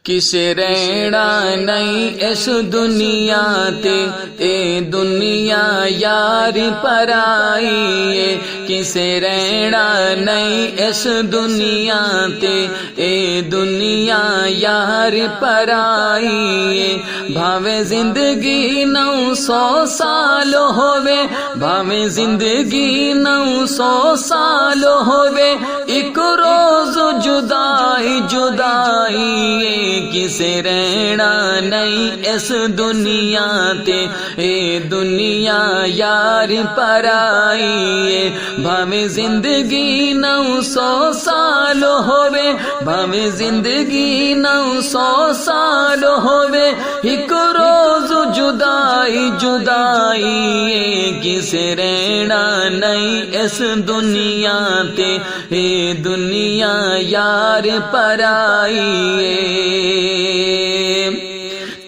کسے رہنا نہیں اس دنیا تے اے دنیا یار پرائی کسے رہنا نہیں اس دنیا تے اے دنیا یار پرائی بھاوے زندگی 900 سال ہووے بھاوے زندگی 900 سال ہووے ایک روز جدائی جدائی کسے رہنا نہیں اس دنیا تے اے دنیا یار پرائی بھاوے زندگی 900 سال ہووے بھاوے زندگی 900 سال ہووے ایک روز جدائی جدائی کسے رہنا نہیں اس دنیا تے اے دنیا یار پرائی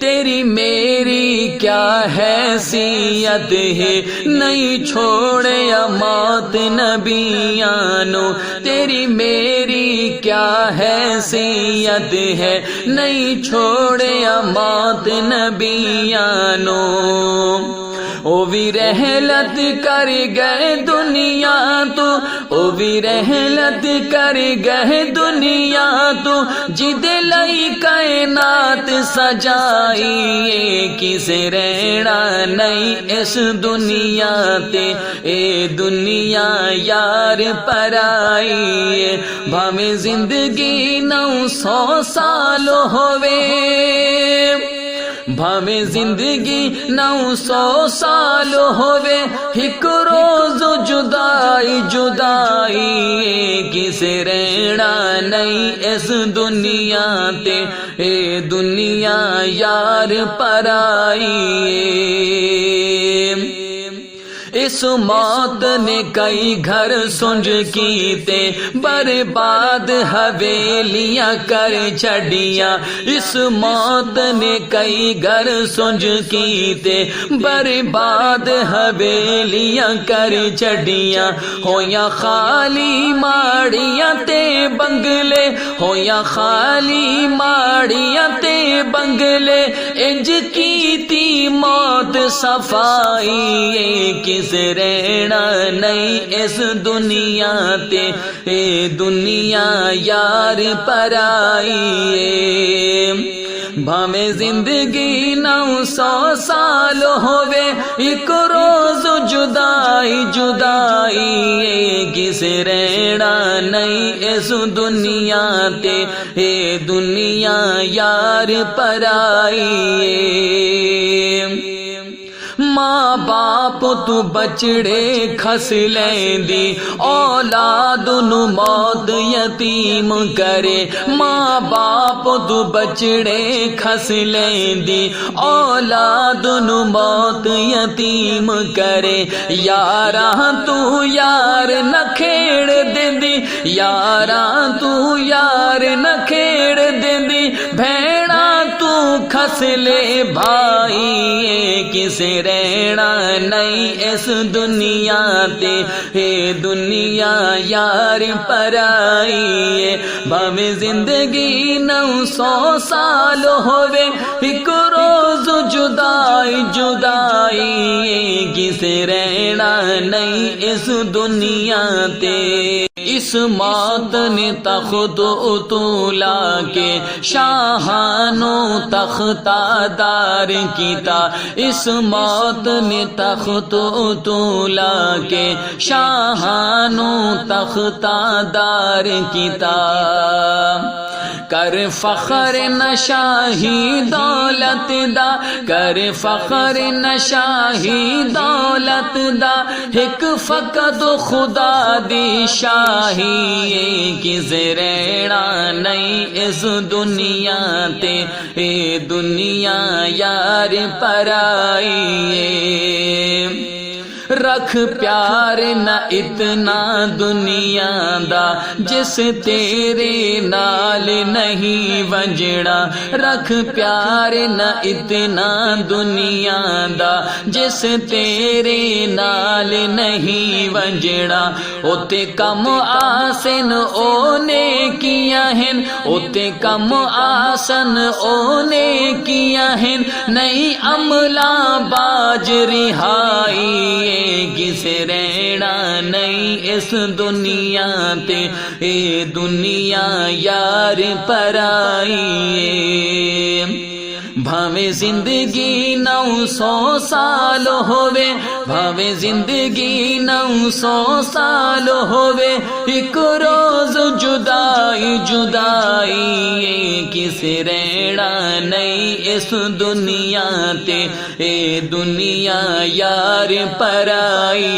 تیری میری کیا حیثیت ہے نہیں چھوڑے موت نبیانو تیری میری کیا حیثیت ہے نہیں چھوڑے موت نبیانو او بھی رحلت کر گئے دنیا تو او بھی رحلت کر گئے دنیا تو جد لئی کائنات سجائی کسے رہنا نہیں اس دنیا تے اے دنیا یار پرائی بھاوے زندگی 900 سال ہووے بھاوے زندگی 900 سال ہووے ایک روز جدائی جدائی کسے رہنا نہیں اس دنیا تے اے دنیا یار پرائی اس موت نے کئی گھر سنج کیتے برباد حویلیاں کر چھڑیاں اس موت نے کئی گھر سنج کیتے برباد حویلیاں کر چھڑیاں ہویا خالی ماڑیاں تے بنگلے ہویا خالی ماڑیاں تے بنگلے انج کیتی موت صفائی کسے رہنا نہیں اس دنیا تے اے دنیا یار پرائی بھاوے زندگی 900 سال ہووے ایک روز جدائی جدائی کسے رہنا نہیں اس دنیا تے اے دنیا یار پرائی ماں باپ تو بچڑے کھس لیندی اولاد نو موت یتیم کرے ماں باپ تو بچڑے کھس لیندی اولاد نو موت یتیم کرے یاراں تو یار نہ کھیڑ دیندی یاراں تو یار نہ کھیڑ دیندی بھیڑاں تو کھس لے بھائی کسے رہنا نہیں اس دنیا تے اے دنیا یار پرائی بھاوے زندگی 900 سال ہووے ایک روز جدائی جدائی کسے رہنا نہیں اس دنیا تے اس موت نے تخت اتولا کے شاہانوں تختہ دار کیتا اس موت نے تخت اتولا کے شاہانوں تختہ دار کیتا کر فخر نشاہی دولت دا کر فخر نشاہی دولت دا ایک فقط خدا دی شاہی کسے رہنا نہیں اس دنیا تے اے دنیا یار پرائی رکھ پیار نہ اتنا دنیا دا جس تیرے نال نہیں ونجڑا، رکھ پیار نہ اتنا دنیا دا جس تیرے نال نہیں ونجڑا، اوتے کم آسن اونے کیا ہیں، اوتے کم آسن اونے کیا ہیں، نہیں عملہ باج رہائی کس رہنا نہیں اس دنیا تے، اے دنیا یار پرائی، بھاویں زندگی 900 سال ہووے، بھاویں زندگی 900 سال ہووے، ایک روز جدائی جدائی کس رہنا نہیں اس دنیا تے، اے دنیا یار پرائی۔